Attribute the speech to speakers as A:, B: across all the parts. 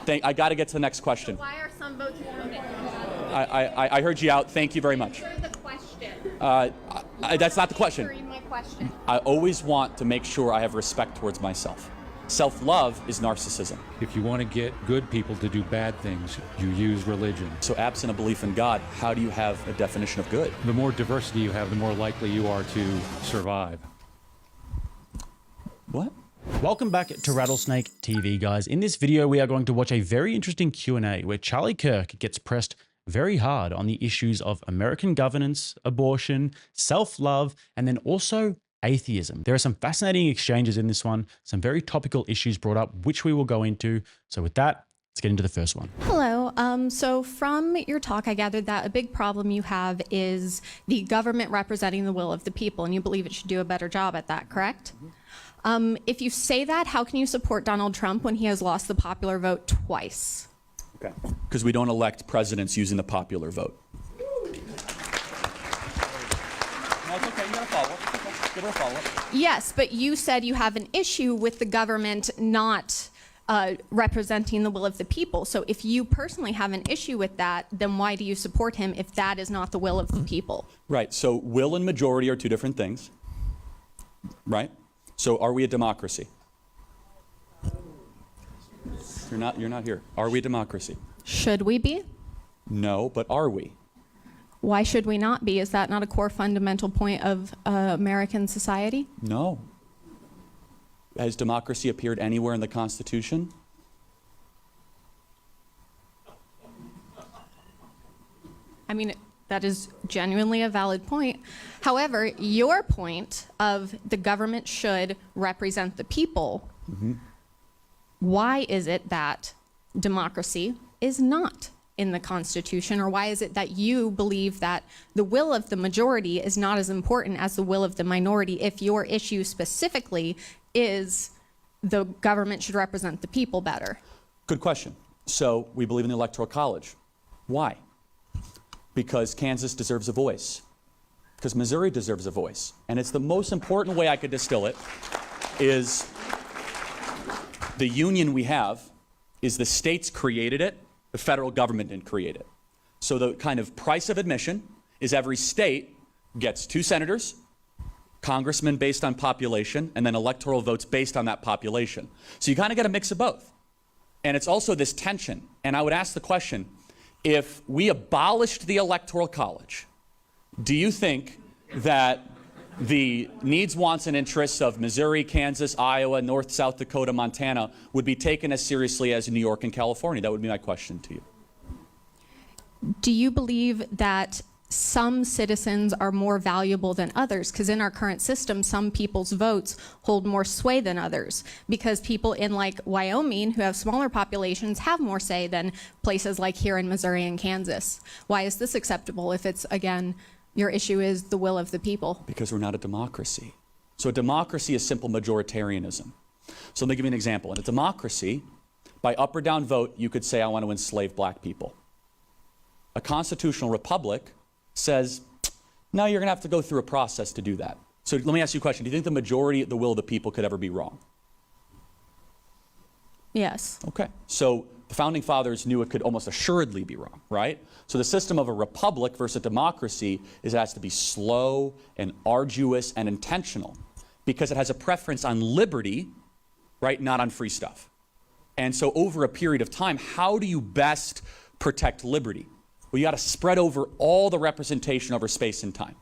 A: I got to get to the next question.
B: So why are some votes counted?
A: I heard you out. Thank you very much.
B: Answer the question.
A: That's not the question.
B: Answering my question.
A: I always want to make sure I have respect towards myself. Self-love is narcissism.
C: If you want to get good people to do bad things, you use religion.
A: So absent a belief in God, how do you have a definition of good?
C: The more diversity you have, the more likely you are to survive.
A: What?
D: Welcome back to Rattlesnake TV, guys. In this video, we are going to watch a very interesting Q&A where Charlie Kirk gets pressed very hard on the issues of American governance, abortion, self-love, and then also atheism. There are some fascinating exchanges in this one, some very topical issues brought up, which we will go into. So with that, let's get into the first one.
B: Hello. So from your talk, I gathered that a big problem you have is the government representing the will of the people, and you believe it should do a better job at that, correct? If you say that, how can you support Donald Trump when he has lost the popular vote twice?
A: Okay. Because we don't elect presidents using the popular vote. No, it's okay. You got to follow up. Okay. Give her a follow-up.
B: Yes, but you said you have an issue with the government not representing the will of the people. So if you personally have an issue with that, then why do you support him if that is not the will of the people?
A: Right. So will and majority are two different things. Right? So are we a democracy? You're not here. Are we a democracy?
B: Should we be?
A: No, but are we?
B: Why should we not be? Is that not a core fundamental point of American society?
A: No. Has democracy appeared anywhere in the Constitution?
B: I mean, that is genuinely a valid point. However, your point of the government should represent the people, why is it that democracy is not in the Constitution, or why is it that you believe that the will of the majority is not as important as the will of the minority if your issue specifically is the government should represent the people better?
A: Good question. So we believe in the Electoral College. Why? Because Kansas deserves a voice. Because Missouri deserves a voice. And it's the most important way I could distill it is the union we have is the states created it, the federal government didn't create it. So the kind of price of admission is every state gets 2 senators, congressmen based on population, and then electoral votes based on that population. So you kind of get a mix of both. And it's also this tension. And I would ask the question, if we abolished the Electoral College, do you think that the needs, wants, and interests of Missouri, Kansas, Iowa, North, South Dakota, Montana would be taken as seriously as New York and California? That would be my question to you.
B: Do you believe that some citizens are more valuable than others? Because in our current system, some people's votes hold more sway than others, because people in like Wyoming who have smaller populations have more say than places like here in Missouri and Kansas. Why is this acceptable if it's, again, your issue is the will of the people?
A: Because we're not a democracy. So a democracy is simple majoritarianism. So let me give you an example. In a democracy, by up or down vote, you could say, I want to enslave black people. A constitutional republic says, no, you're going to have to go through a process to do that. So let me ask you a question. Do you think the majority, the will of the people, could ever be wrong?
B: Yes.
A: Okay. So the founding fathers knew it could almost assuredly be wrong, right? So the system of a republic versus a democracy is it has to be slow and arduous and intentional because it has a preference on liberty, right, not on free stuff. And so over a period of time, how do you best protect liberty? Well, you got to spread over all the representation over space and time,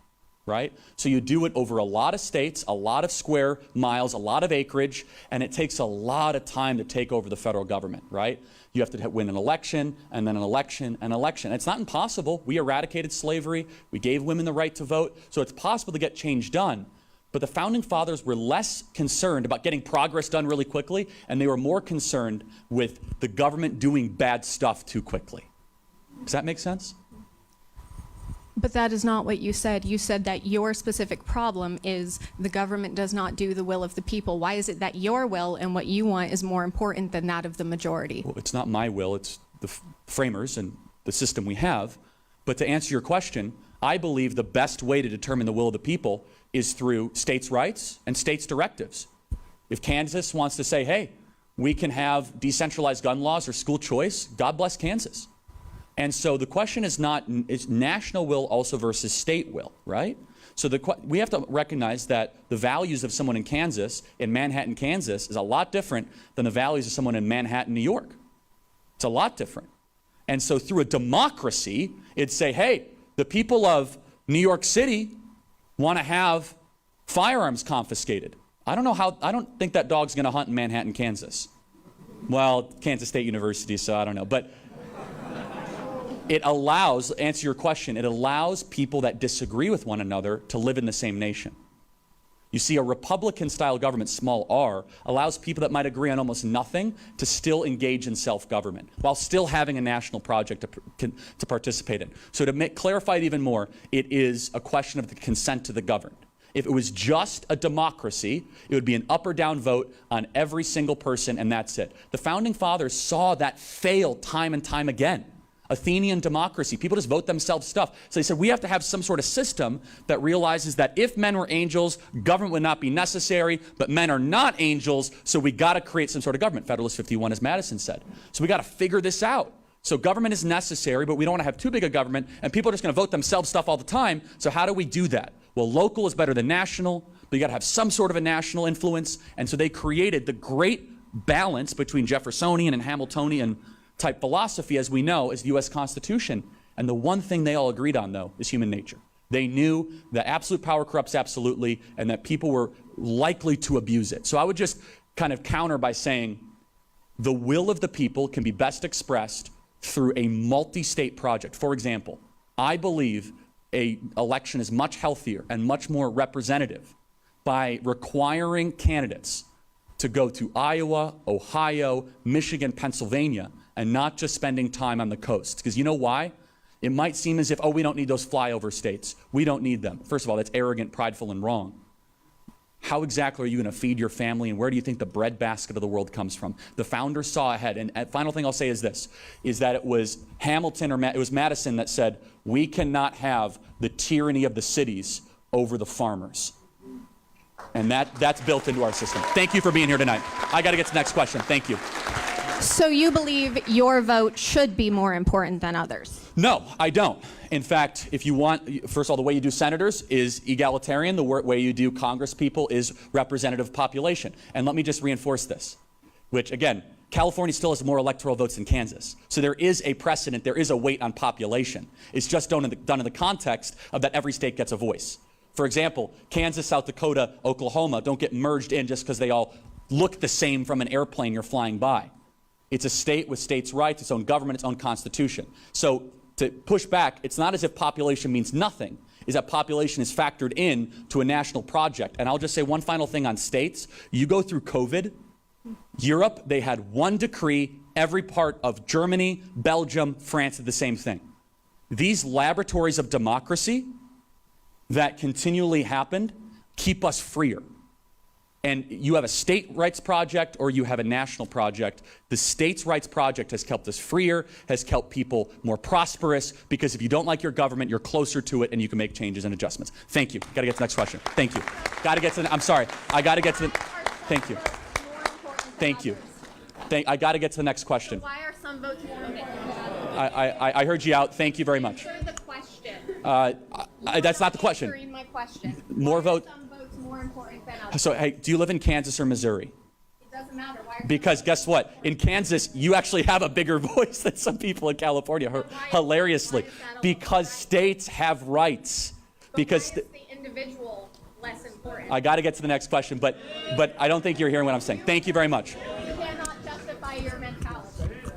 A: right? So you do it over a lot of states, a lot of square miles, a lot of acreage, and it takes a lot of time to take over the federal government, right? You have to win an election, and then an election, and an election. It's not impossible. We eradicated slavery. We gave women the right to vote. So it's possible to get change done. But the founding fathers were less concerned about getting progress done really quickly, and they were more concerned with the government doing bad stuff too quickly. Does that make sense?
B: But that is not what you said. You said that your specific problem is the government does not do the will of the people. Why is it that your will and what you want is more important than that of the majority?
A: Well, it's not my will. It's the framers and the system we have. But to answer your question, I believe the best way to determine the will of the people is through states' rights and states' directives. If Kansas wants to say, hey, we can have decentralized gun laws or school choice. God bless Kansas. And so the question is not, is national will also versus state will, right? So we have to recognize that the values of someone in Kansas, in Manhattan, Kansas, is a lot different than the values of someone in Manhattan, New York. It's a lot different. And so through a democracy, it'd say, hey, the people of New York City want to have firearms confiscated. I don't think that dog's going to hunt in Manhattan, Kansas. Well, Kansas State University, so I don't know. But it allows, answer your question, it allows people that disagree with one another to live in the same nation. You see, a Republican-style government, small r, allows people that might agree on almost nothing to still engage in self-government while still having a national project to participate in. So to clarify it even more, it is a question of the consent to the governed. If it was just a democracy, it would be an up or down vote on every single person, and that's it. The Founding Fathers saw that fail time and time again. Athenian democracy, people just vote themselves stuff. So they said we have to have some sort of system that realizes that if men were angels, government would not be necessary, but men are not angels, so we got to create some sort of government. Federalist 51, as Madison said. So we got to figure this out. So government is necessary, but we don't want to have too big a government, and people are just going to vote themselves stuff all the time. So how do we do that? Well, local is better than national, but you got to have some sort of a national influence. And so they created the great balance between Jeffersonian and Hamiltonian type philosophy, as we know, is the U.S. Constitution. And the one thing they all agreed on, though, is human nature. They knew that absolute power corrupts absolutely, and that people were likely to abuse it. So I would just kind of counter by saying the will of the people can be best expressed through a multi-state project. For example, I believe an election is much healthier and much more representative by requiring candidates to go to Iowa, Ohio, Michigan, Pennsylvania, and not just spending time on the coast. Because you know why? It might seem as if, oh, we don't need those flyover states. We don't need them. First of all, that's arrogant, prideful, and wrong. How exactly are you going to feed your family, and where do you think the breadbasket of the world comes from? The founders saw ahead, and final thing I'll say is this, is that it was Hamilton or it was Madison that said, we cannot have the tyranny of the cities over the farmers. And that's built into our system. Thank you for being here tonight. I got to get to the next question. Thank you.
B: So you believe your vote should be more important than others?
A: No, I don't. In fact, if you want, first of all, the way you do senators is egalitarian. The way you do Congress people is representative population. And let me just reinforce this, which again, California still has more electoral votes than Kansas. So there is a precedent, there is a weight on population. It's just done in the context of that every state gets a voice. For example, Kansas, South Dakota, Oklahoma don't get merged in just because they all look the same from an airplane you're flying by. It's a state with states' rights, its own government, its own constitution. So to push back, it's not as if population means nothing, is that population is factored in to a national project. And I'll just say one final thing on states. You go through COVID, Europe, they had one decree, every part of Germany, Belgium, France did the same thing. These laboratories of democracy that continually happened keep us freer. And you have a state rights project or you have a national project. The states' rights project has kept us freer, has kept people more prosperous, because if you don't like your government, you're closer to it and you can make changes and adjustments. Thank you. Got to get to the next question. Thank you. Got to get to the, I'm sorry. I got to get to the, thank you. Thank you. I got to get to the next question.
B: Why are some votes more important than others?
A: I heard you out. Thank you very much.
B: Answer the question.
A: That's not the question.
B: Answering my question.
A: More vote.
B: Some votes more important than others.
A: So, hey, do you live in Kansas or Missouri?
B: It doesn't matter. Why are
A: Because guess what? In Kansas, you actually have a bigger voice than some people in California, hilariously. Because states have rights. Because
B: why is the individual less important?
A: I got to get to the next question, but I don't think you're hearing what I'm saying. Thank you very much.
B: You cannot justify your mentality.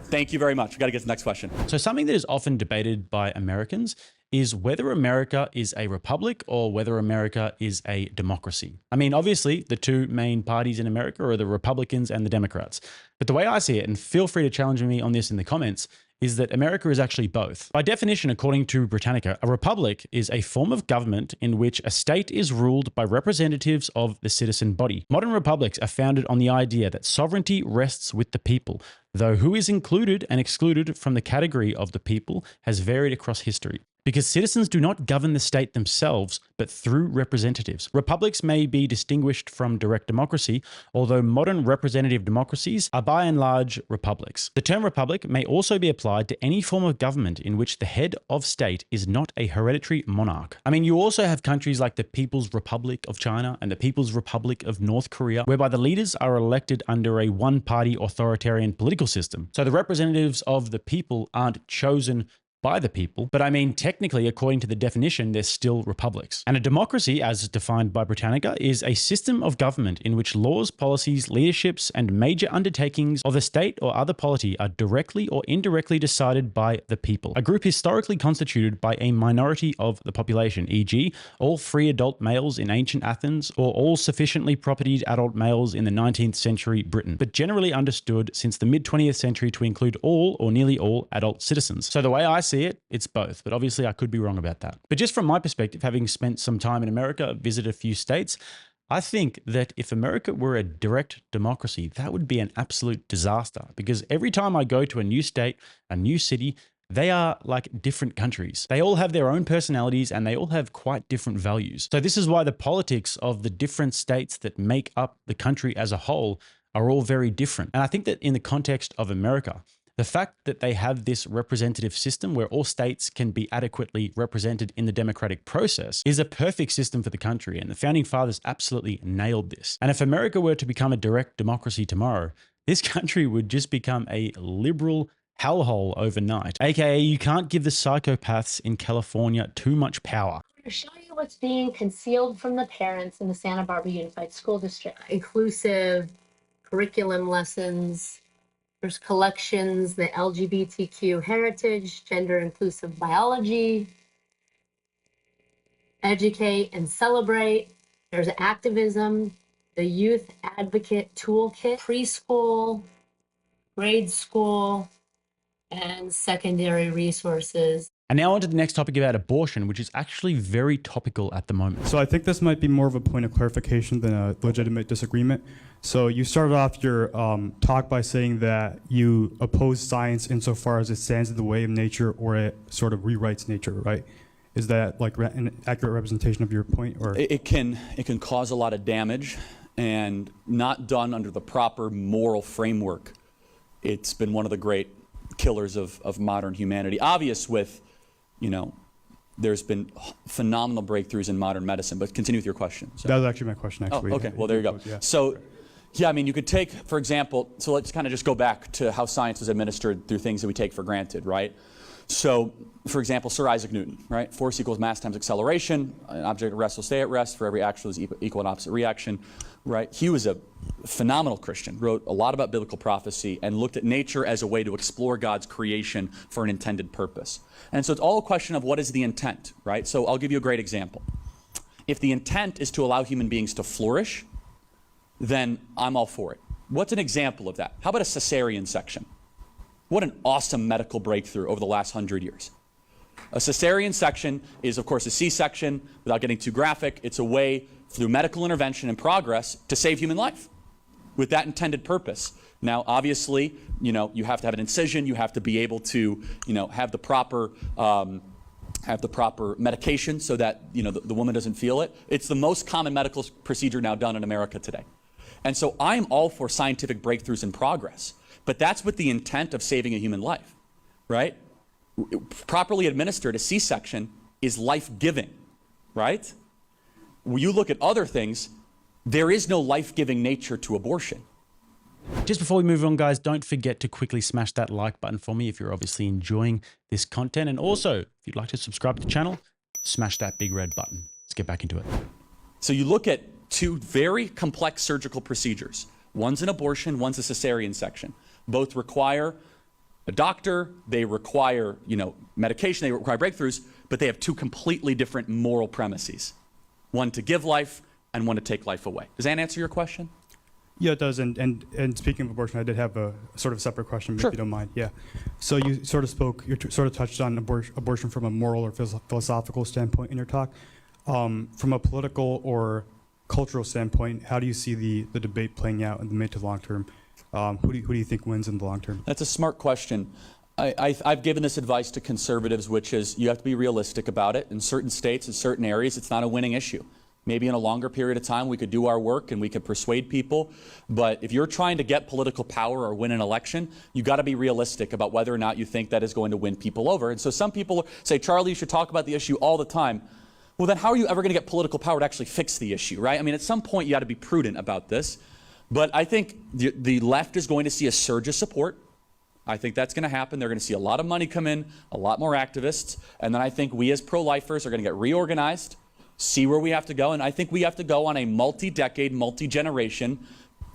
A: Thank you very much. We got to get to the next question.
D: So something that is often debated by Americans is whether America is a republic or whether America is a democracy. I mean, obviously, the two main parties in America are the Republicans and the Democrats. But the way I see it, and feel free to challenge me on this in the comments, is that America is actually both. By definition, according to Britannica, a republic is a form of government in which a state is ruled by representatives of the citizen body. Modern republics are founded on the idea that sovereignty rests with the people, though who is included and excluded from the category of the people has varied across history. because citizens do not govern the state themselves, but through representatives. Republics may be distinguished from direct democracy, although modern representative democracies are by and large republics. The term republic may also be applied to any form of government in which the head of state is not a hereditary monarch. I mean, you also have countries like the People's Republic of China and the People's Republic of North Korea, whereby the leaders are elected under a one-party authoritarian political system. So the representatives of the people aren't chosen by the people, but I mean, technically, according to the definition, they're still republics. And a democracy, as defined by Britannica, is a system of government in which laws, policies, leaderships, and major undertakings of the state or other polity are directly or indirectly decided by the people. A group historically constituted by a minority of the population, e.g., all free adult males in ancient Athens, or all sufficiently propertied adult males in the 19th century Britain, but generally understood since the mid-20th century to include all or nearly all adult citizens. So the way I see it, it's both, but obviously I could be wrong about that. But just from my perspective, having spent some time in America, visited a few states, I think that if America were a direct democracy, that would be an absolute disaster, because every time I go to a new state, a new city, they are like different countries. They all have their own personalities and they all have quite different values. So this is why the politics of the different states that make up the country as a whole are all very different. And I think that in the context of America, the fact that they have this representative system where all states can be adequately represented in the democratic process is a perfect system for the country. And the founding fathers absolutely nailed this. And if America were to become a direct democracy tomorrow, this country would just become a liberal hellhole overnight. AKA, you can't give the psychopaths in California too much power.
E: To show you what's being concealed from the parents in the Santa Barbara Unified School District. Inclusive curriculum lessons. There's collections, the LGBTQ heritage, gender inclusive biology, educate and celebrate. There's activism, the youth advocate toolkit, preschool, grade school, and secondary resources.
D: And now on to the next topic about abortion, which is actually very topical at the moment.
F: So I think this might be more of a point of clarification than a legitimate disagreement. So you started off your talk by saying that you oppose science insofar as it stands in the way of nature or it sort of rewrites nature, right? Is that like an accurate representation of your point? Or
A: It can cause a lot of damage, and not done under the proper moral framework. It's been one of the great killers of modern humanity. Obvious with, there's been phenomenal breakthroughs in modern medicine, but continue with your question. So.
F: That was actually my question, actually.
A: Oh, okay. Well, there you go.
F: Yeah.
A: So, yeah, I mean, you could take, for example, so let's kind of just go back to how science was administered through things that we take for granted, right? So, for example, Sir Isaac Newton, right? Force equals mass times acceleration. An object at rest will stay at rest. For every action is equal and opposite reaction, right? He was a phenomenal Christian, wrote a lot about biblical prophecy, and looked at nature as a way to explore God's creation for an intended purpose. And so it's all a question of what is the intent, right? So I'll give you a great example. If the intent is to allow human beings to flourish, then I'm all for it. What's an example of that? How about a cesarean section? What an awesome medical breakthrough over the last 100 years. A cesarean section is, of course, a C-section. Without getting too graphic, it's a way through medical intervention and progress to save human life with that intended purpose. Now, obviously, you have to have an incision. You have to be able to, have the proper medication so that, the woman doesn't feel it. It's the most common medical procedure now done in America today. And so I'm all for scientific breakthroughs and progress. But that's with the intent of saving a human life, right? Properly administered, a C-section is life-giving, right? When you look at other things, there is no life-giving nature to abortion.
D: Just before we move on, guys, don't forget to quickly smash that like button for me if you're obviously enjoying this content. And also, if you'd like to subscribe to the channel, smash that big red button. Let's get back into it.
A: So you look at two very complex surgical procedures. One's an abortion, one's a cesarean section. Both require a doctor, they require, medication, they require breakthroughs, but they have two completely different moral premises. One to give life and one to take life away. Does that answer your question?
F: Yeah, it does. And speaking of abortion, I did have a sort of separate question,
A: Sure.
F: if you don't mind. Yeah. So you sort of touched on abortion from a moral or philosophical standpoint in your talk. From a political or cultural standpoint, how do you see the debate playing out in the mid to long term? Who do you think wins in the long term?
A: That's a smart question. I've given this advice to conservatives, which is you have to be realistic about it. In certain states, in certain areas, it's not a winning issue. Maybe in a longer period of time, we could do our work and we could persuade people. But if you're trying to get political power or win an election, you got to be realistic about whether or not you think that is going to win people over. And so some people say, Charlie, you should talk about the issue all the time. Well, then how are you ever going to get political power to actually fix the issue, right? I mean, at some point, you got to be prudent about this. But I think the left is going to see a surge of support. I think that's going to happen. They're going to see a lot of money come in, a lot more activists. And then I think we as pro-lifers are going to get reorganized, see where we have to go. And I think we have to go on a multi-decade, multi-generation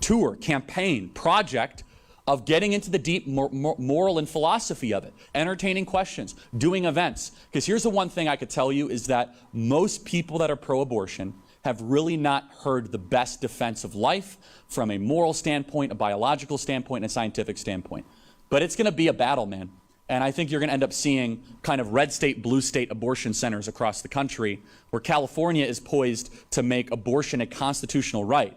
A: tour, campaign, project of getting into the deep moral and philosophy of it, entertaining questions, doing events. Because here's the one thing I could tell you is that most people that are pro-abortion have really not heard the best defense of life from a moral standpoint, a biological standpoint, and a scientific standpoint. But it's going to be a battle, man. And I think you're going to end up seeing kind of red state, blue state abortion centers across the country where California is poised to make abortion a constitutional right.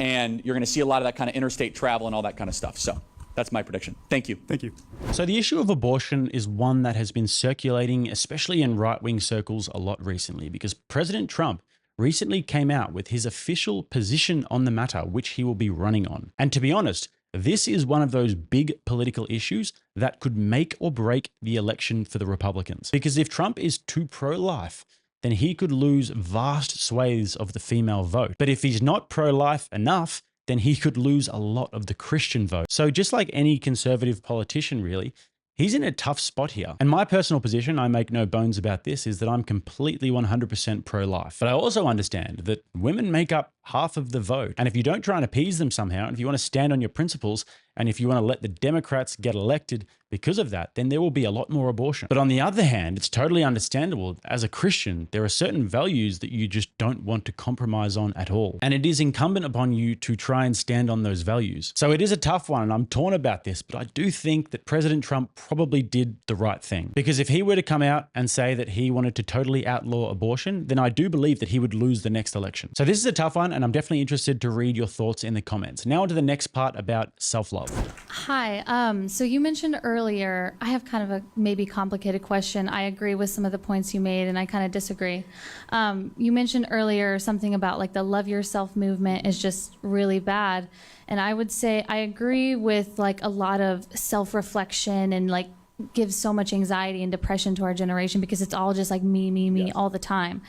A: And you're going to see a lot of that kind of interstate travel and all that kind of stuff. So that's my prediction. Thank you.
F: Thank you.
D: So the issue of abortion is one that has been circulating, especially in right-wing circles, a lot recently, because President Trump recently came out with his official position on the matter, which he will be running on. And to be honest, this is one of those big political issues that could make or break the election for the Republicans. Because if Trump is too pro-life, then he could lose vast swathes of the female vote. But if he's not pro-life enough, then he could lose a lot of the Christian vote. So just like any conservative politician, really, he's in a tough spot here. And my personal position, I make no bones about this, is that I'm completely 100% pro-life. But I also understand that women make up half of the vote. And if you don't try and appease them somehow, and if you want to stand on your principles, and if you want to let the Democrats get elected because of that, then there will be a lot more abortion. But on the other hand, it's totally understandable. As a Christian, there are certain values that you just don't want to compromise on at all. And it is incumbent upon you to try and stand on those values. So it is a tough one, and I'm torn about this, but I do think that President Trump probably did the right thing. Because if he were to come out and say that he wanted to totally outlaw abortion, then I do believe that he would lose the next election. So this is a tough one, and I'm definitely interested to read your thoughts in the comments. Now on to the next part about self-love.
G: Hi. So you mentioned earlier, I have kind of a maybe complicated question. I agree with some of the points you made, and I kind of disagree. You mentioned earlier something about like the love yourself movement is just really bad. And I would say I agree with like a lot of self-reflection and like gives so much anxiety and depression to our generation because it's all just like me all the time.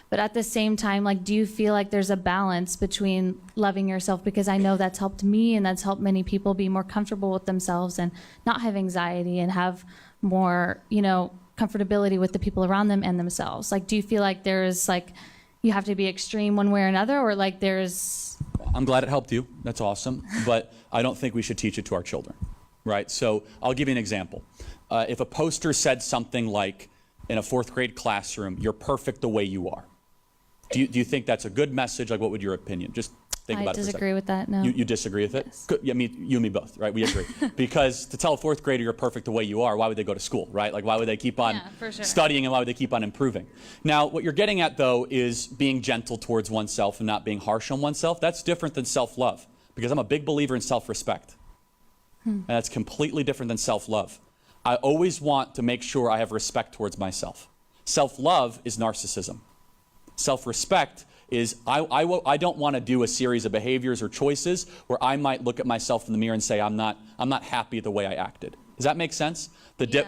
G: But at the same time, like, do you feel like there's a balance between loving yourself? Because I know that's helped me and that's helped many people be more comfortable with themselves and not have anxiety and have more, you know, comfortability with the people around them and themselves. Like, do you feel like there's like, you have to be extreme one way or another, or like there's...
A: I'm glad it helped you. That's awesome. But I don't think we should teach it to our children, right? So I'll give you an example. If a poster said something like, in a 4th grade classroom, you're perfect the way you are. Do you think that's a good message? Like, what would your opinion? Just think about it for a second.
G: I disagree with that, no.
A: You disagree with it?
G: Yes.
A: Good. Yeah, you and me both, right? We agree. Because to tell a 4th grader you're perfect the way you are, why would they go to school, right? Like, why would they keep on studying and why would they keep on improving? Now, what you're getting at, though, is being gentle towards oneself and not being harsh on oneself. That's different than self-love, because I'm a big believer in self-respect. And that's completely different than self-love. I always want to make sure I have respect towards myself. Self-love is narcissism. Self-respect is I don't want to do a series of behaviors or choices where I might look at myself in the mirror and say I'm not happy the way I acted. Does that make sense?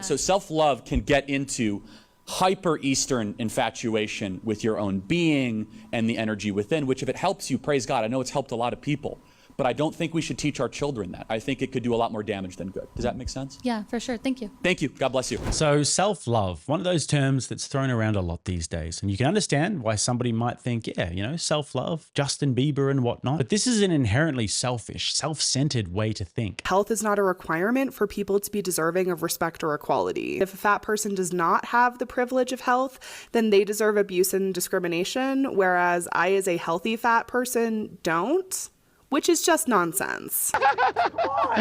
A: So self-love can get into hyper-Eastern infatuation with your own being and the energy within, which if it helps you, praise God. I know it's helped a lot of people. But I don't think we should teach our children that. I think it could do a lot more damage than good. Does that make sense?
G: Yeah, for sure. Thank you.
A: Thank you. God bless you.
D: So self-love, one of those terms that's thrown around a lot these days. And you can understand why somebody might think, yeah, you know, self-love, Justin Bieber and whatnot. But this is an inherently selfish, self-centered way to think.
H: Health is not a requirement for people to be deserving of respect or equality. If a fat person does not have the privilege of health, then they deserve abuse and discrimination, whereas I, as a healthy fat person, don't. which is just nonsense.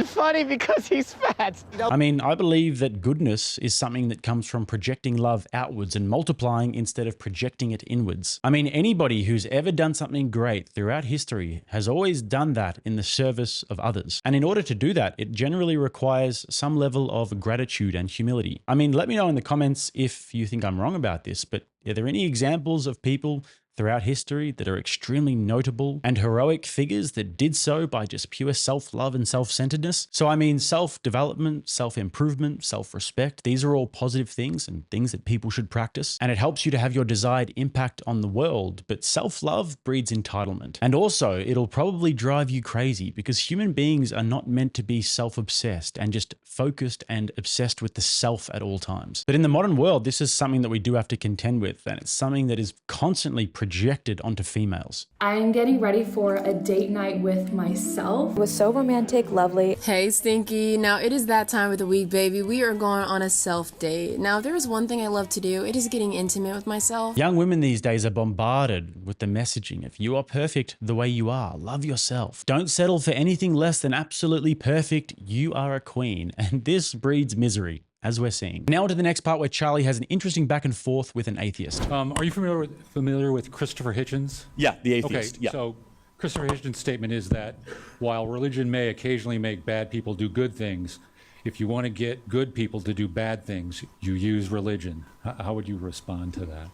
I: Funny because he's fat.
D: I mean, I believe that goodness is something that comes from projecting love outwards and multiplying instead of projecting it inwards. I mean, anybody who's ever done something great throughout history has always done that in the service of others. And in order to do that, it generally requires some level of gratitude and humility. I mean, let me know in the comments if you think I'm wrong about this, but are there any examples of people throughout history that are extremely notable and heroic figures that did so by just pure self-love and self-centeredness? So I mean, self-development, self-improvement, self-respect, these are all positive things and things that people should practice. And it helps you to have your desired impact on the world, but self-love breeds entitlement. And also, it'll probably drive you crazy because human beings are not meant to be self-obsessed and just focused and obsessed with the self at all times. But in the modern world, this is something that we do have to contend with, and it's something that is constantly projected onto females.
J: I'm getting ready for a date night with myself.
K: It was so romantic, lovely.
L: Hey Stinky, now it is that time of the week, baby. We are going on a self date. Now if there is one thing I love to do, it is getting intimate with myself.
D: Young women these days are bombarded with the messaging of you are perfect the way you are, love yourself. Don't settle for anything less than absolutely perfect, you are a queen. And this breeds misery, as we're seeing. Now to the next part where Charlie has an interesting back and forth with an atheist.
C: Are you familiar with Christopher Hitchens?
A: Yeah, the atheist.
C: Okay,
A: yeah.
C: so Christopher Hitchens' statement is that while religion may occasionally make bad people do good things, if you want to get good people to do bad things, you use religion. How would you respond to that?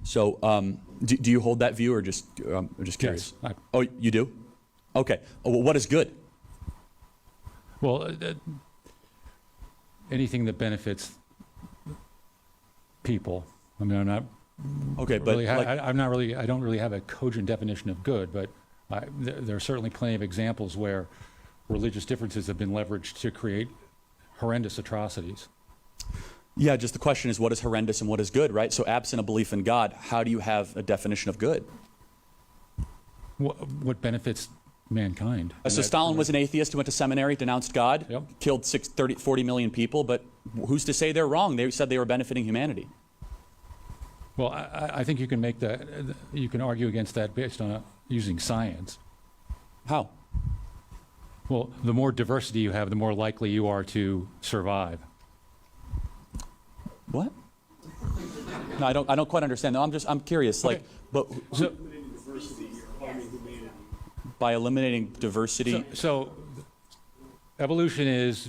A: So, do you hold that view, or just curious?
C: Yes,
A: Oh, you do? Okay. Oh, well, what is good?
C: Well, anything that benefits people. I mean, I'm not.
A: Okay, but
C: really,
A: like,
C: I'm not really. I don't really have a cogent definition of good, but there are certainly plenty of examples where religious differences have been leveraged to create horrendous atrocities.
A: yeah, just the question is, what is horrendous and what is good, right? So, absent a belief in God, how do you have a definition of good?
C: What benefits mankind?
A: So Stalin was an atheist who went to seminary, denounced God,
C: Yep.
A: killed 40 million people, but who's to say they're wrong? They said they were benefiting humanity.
C: Well, I think you can make that. You can argue against that based on using science.
A: How?
C: Well, the more diversity you have, the more likely you are to survive.
A: What? No, I don't quite understand. No, I'm curious.
C: Okay.
A: Like, but
C: So,
A: by eliminating diversity,
C: so evolution is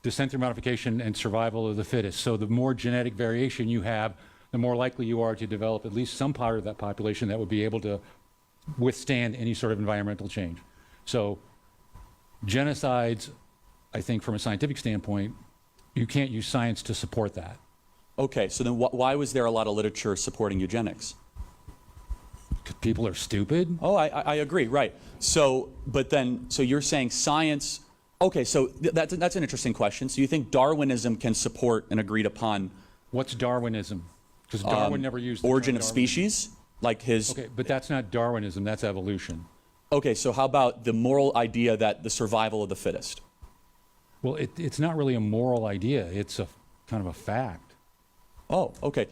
C: descent through modification and survival of the fittest. So the more genetic variation you have, the more likely you are to develop at least some part of that population that would be able to withstand any sort of environmental change. So genocides, I think from a scientific standpoint, you can't use science to support that.
A: okay, so then why was there a lot of literature supporting eugenics?
C: Because people are stupid.
A: Oh, I agree, right. So, but then, so you're saying science, okay, so that's an interesting question. So you think Darwinism can support an agreed upon
C: What's Darwinism? Because Darwin never used the
A: origin
C: term
A: of
C: Darwinism.
A: species? Like his,
C: Okay, but that's not Darwinism, that's evolution.
A: okay, so how about the moral idea that the survival of the fittest?
C: Well, it's not really a moral idea, it's a kind of a fact.
A: Oh, okay.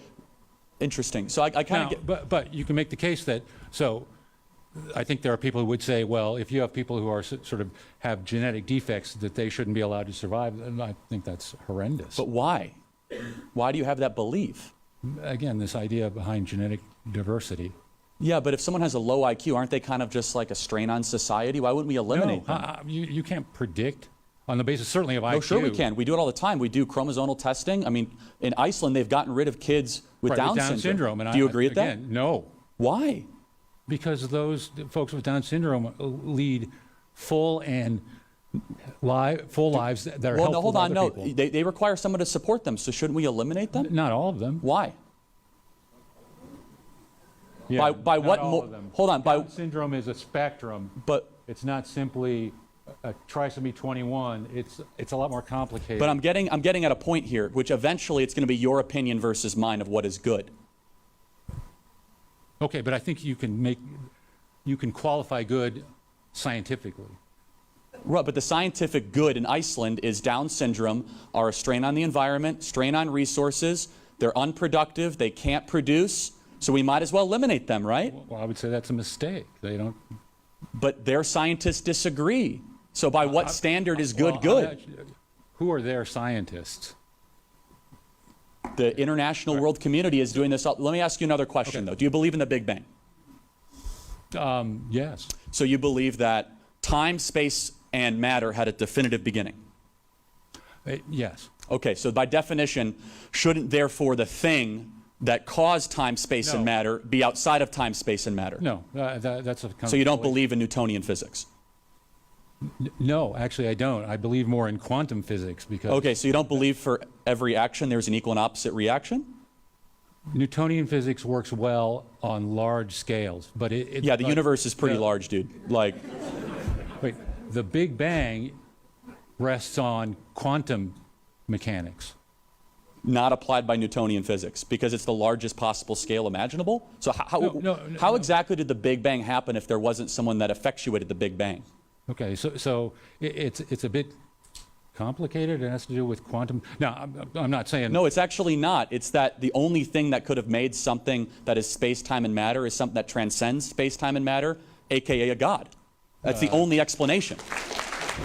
A: Interesting. So I kind of
C: Now,
A: get,
C: but you can make the case that, so I think there are people who would say, well, if you have people who are sort of have genetic defects, that they shouldn't be allowed to survive, and I think that's horrendous.
A: but why? Why do you have that belief?
C: Again, this idea behind genetic diversity.
A: Yeah, but if someone has a low IQ, aren't they kind of just like a strain on society? Why wouldn't we eliminate them?
C: You can't predict on the basis certainly of IQ.
A: No, sure we can. We do it all the time. We do chromosomal testing. I mean, in Iceland, they've gotten rid of kids with
C: Right,
A: Down syndrome.
C: And
A: Do you agree with that?
C: again, no.
A: Why?
C: Because those folks with Down syndrome lead full lives that are
A: Well,
C: helpful
A: no, hold
C: to
A: on.
C: other
A: No,
C: people.
A: they require someone to support them. So shouldn't we eliminate them?
C: Not all of them.
A: Why?
C: Yeah,
A: by
C: not
A: what
C: all
A: mo-
C: of them.
A: hold on, by-
C: Down syndrome is a spectrum.
A: But
C: It's not simply a trisomy 21. It's a lot more complicated.
A: I'm getting at a point here, which eventually it's going to be your opinion versus mine of what is good.
C: Okay, but I think you can qualify good scientifically.
A: Right, but the scientific good in Iceland is Down syndrome are a strain on the environment, strain on resources. They're unproductive. They can't produce. So we might as well eliminate them, right?
C: Well, I would say that's a mistake. They don't.
A: But their scientists disagree. So by what standard is good good?
C: Who are their scientists?
A: The international world community is doing this. Let me ask you another question, though. Do you believe in the Big Bang?
C: Yes.
A: So you believe that time, space, and matter had a definitive beginning?
C: Yes.
A: Okay, so by definition, shouldn't therefore the thing that caused time, space, and matter be outside of time, space, and matter?
C: No, that's a...
A: So you don't believe in Newtonian physics?
C: No, actually I don't. I believe more in quantum physics because...
A: Okay, so you don't believe for every action there's an equal and opposite reaction?
C: Newtonian physics works well on large scales, but
A: yeah, the universe is pretty large, dude. Like...
C: Wait, the Big Bang rests on quantum mechanics.
A: Not applied by Newtonian physics because it's the largest possible scale imaginable? So how exactly did the Big Bang happen if there wasn't someone that effectuated the Big Bang?
C: Okay, so it's a bit complicated. It has to do with quantum. Now, I'm not saying...
A: No, it's actually not. It's that the only thing that could have made something that is space, time, and matter is something that transcends space, time, and matter, aka a god. That's the only explanation.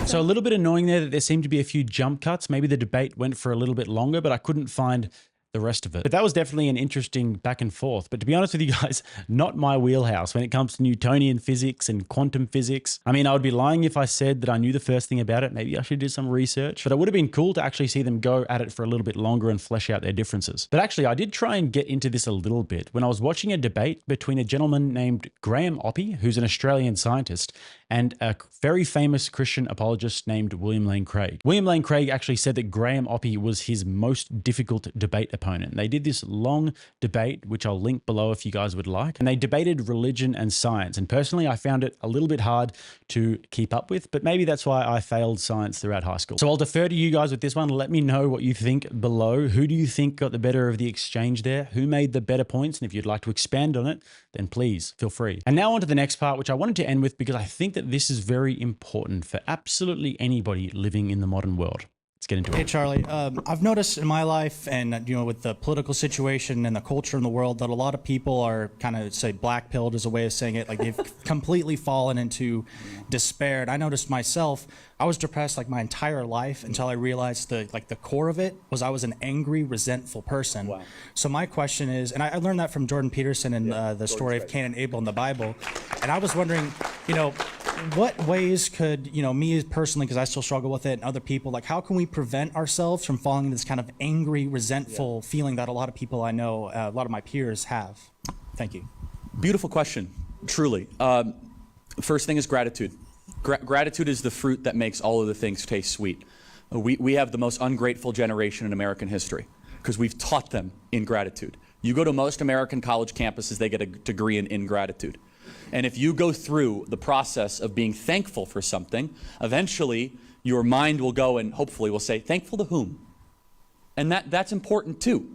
D: So a little bit annoying there that there seemed to be a few jump cuts. Maybe the debate went for a little bit longer, but I couldn't find the rest of it. But that was definitely an interesting back and forth. But to be honest with you guys, not my wheelhouse when it comes to Newtonian physics and quantum physics. I mean, I would be lying if I said that I knew the first thing about it. Maybe I should do some research, but it would have been cool to actually see them go at it for a little bit longer and flesh out their differences. But actually, I did try and get into this a little bit when I was watching a debate between a gentleman named Graham Oppy, who's an Australian scientist, and a very famous Christian apologist named William Lane Craig. William Lane Craig actually said that Graham Oppy was his most difficult debate opponent. They did this long debate, which I'll link below if you guys would like, and they debated religion and science. And personally, I found it a little bit hard to keep up with, but maybe that's why I failed science throughout high school. So I'll defer to you guys with this one. Let me know what you think below. Who do you think got the better of the exchange there? Who made the better points? And if you'd like to expand on it, then please feel free. And now on to the next part, which I wanted to end with because I think that this is very important for absolutely anybody living in the modern world. Let's get into it.
M: Hey, Charlie. I've noticed in my life and, with the political situation and the culture in the world that a lot of people are kind of, say, black-pilled as a way of saying it. Like they've completely fallen into despair. And I noticed myself, I was depressed like my entire life until I realized the core of it was I was an angry, resentful person. Wow. So my question is, and I learned that from Jordan Peterson in the story of Cain and Abel in the Bible. And I was wondering, what ways could, me personally, because I still struggle with it, and other people, like how can we prevent ourselves from falling into this kind of angry, resentful feeling that a lot of people I know, a lot of my peers have? Thank you.
A: Beautiful question, truly. First thing is gratitude. Gratitude is the fruit that makes all of the things taste sweet. We have the most ungrateful generation in American history because we've taught them ingratitude. You go to most American college campuses, they get a degree in ingratitude. And if you go through the process of being thankful for something, eventually your mind will go and hopefully will say, thankful to whom? And that's important too.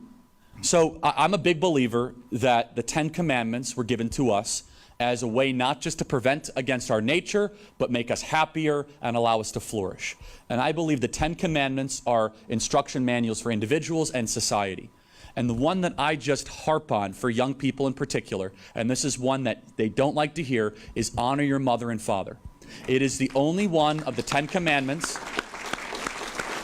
A: So I'm a big believer that the 10 Commandments were given to us as a way not just to prevent against our nature, but make us happier and allow us to flourish. And I believe the 10 Commandments are instruction manuals for individuals and society. And the one that I just harp on for young people in particular, and this is one that they don't like to hear, is honor your mother and father. It is the only one of the 10 Commandments.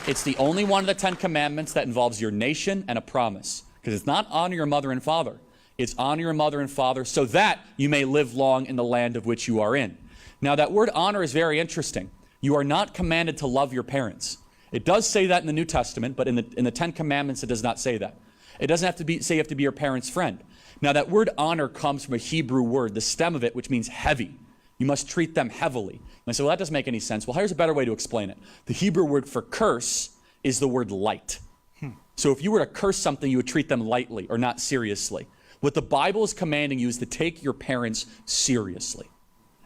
A: It's the only one of the 10 Commandments that involves your nation and a promise. Because it's not honor your mother and father. It's honor your mother and father so that you may live long in the land of which you are in. Now that word honor is very interesting. You are not commanded to love your parents. It does say that in the New Testament, but in the 10 Commandments it does not say that. It doesn't have to say you have to be your parent's friend. Now that word honor comes from a Hebrew word, the stem of it, which means heavy. You must treat them heavily. And I say, well, that doesn't make any sense. Well, here's a better way to explain it. The Hebrew word for curse is the word light. So if you were to curse something, you would treat them lightly or not seriously. What the Bible is commanding you is to take your parents seriously,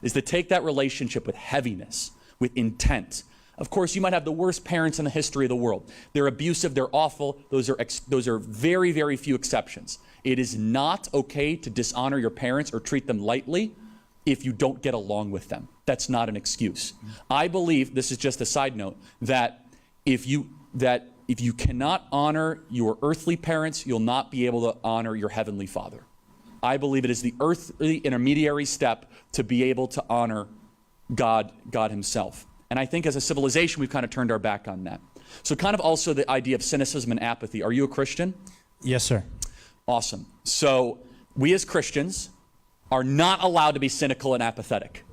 A: is to take that relationship with heaviness, with intent. Of course, you might have the worst parents in the history of the world. They're abusive, they're awful. Those are very, very few exceptions. It is not okay to dishonor your parents or treat them lightly if you don't get along with them. That's not an excuse. I believe, this is just a side note, that if you cannot honor your earthly parents, you'll not be able to honor your heavenly Father. I believe it is the earthly intermediary step to be able to honor God himself. And I think as a civilization, we've kind of turned our back on that. So kind of also the idea of cynicism and apathy. Are you a Christian?
M: Yes, sir.
A: Awesome. So we as Christians are not allowed to be cynical and apathetic.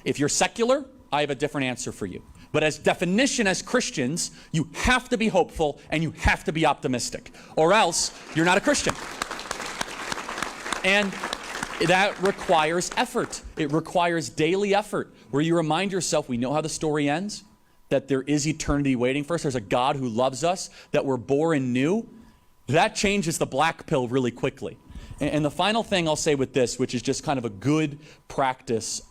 A: If you're secular, I have a different answer for you. But as definition as Christians, you have to be hopeful and you have to be optimistic, or else you're not a Christian. And that requires effort. It requires daily effort where you remind yourself, we know how the story ends, that there is eternity waiting for us. There's a God who loves us, that we're born new. That changes the black pill really quickly. And the final thing I'll say with this, which is just kind of a good practice,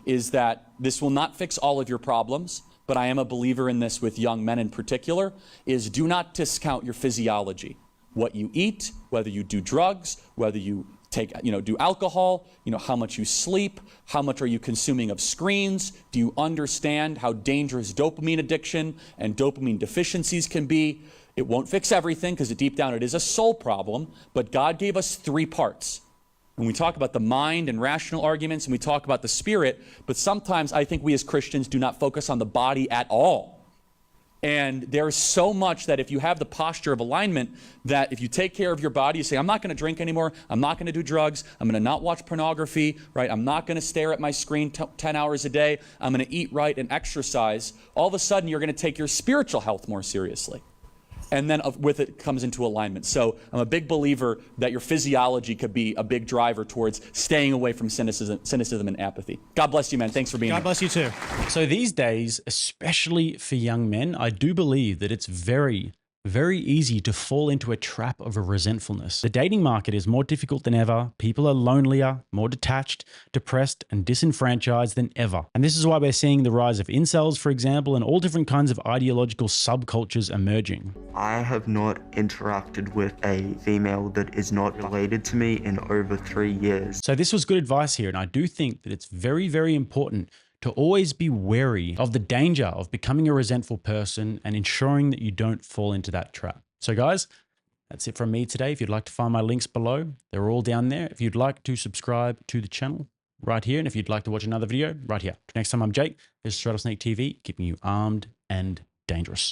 A: is that this will not fix all of your problems, but I am a believer in this with young men in particular, is do not discount your physiology. What you eat, whether you do drugs, whether you do alcohol, how much you sleep, how much are you consuming of screens? Do you understand how dangerous dopamine addiction and dopamine deficiencies can be? It won't fix everything because deep down it is a soul problem, but God gave us 3 parts. And we talk about the mind and rational arguments, and we talk about the spirit, but sometimes I think we as Christians do not focus on the body at all. And there's so much that if you have the posture of alignment, that if you take care of your body, you say, I'm not going to drink anymore, I'm not going to do drugs, I'm going to not watch pornography, right? I'm not going to stare at my screen 10 hours a day, I'm going to eat right and exercise. All of a sudden, you're going to take your spiritual health more seriously. And then with it comes into alignment. So I'm a big believer that your physiology could be a big driver towards staying away from cynicism and apathy. God bless you, man. Thanks for being here.
M: God bless you too.
D: So these days, especially for young men, I do believe that it's very, very easy to fall into a trap of a resentfulness. The dating market is more difficult than ever. People are lonelier, more detached, depressed, and disenfranchised than ever. And this is why we're seeing the rise of incels, for example, and all different kinds of ideological subcultures emerging.
N: I have not interacted with a female that is not related to me in over 3 years.
D: So this was good advice here, and I do think that it's very, very important to always be wary of the danger of becoming a resentful person and ensuring that you don't fall into that trap. So guys, that's it from me today. If you'd like to find my links below, they're all down there. If you'd like to subscribe to the channel, right here. And if you'd like to watch another video, right here. Next time, I'm Jake. This is RattlesnakeTV, keeping you armed and dangerous.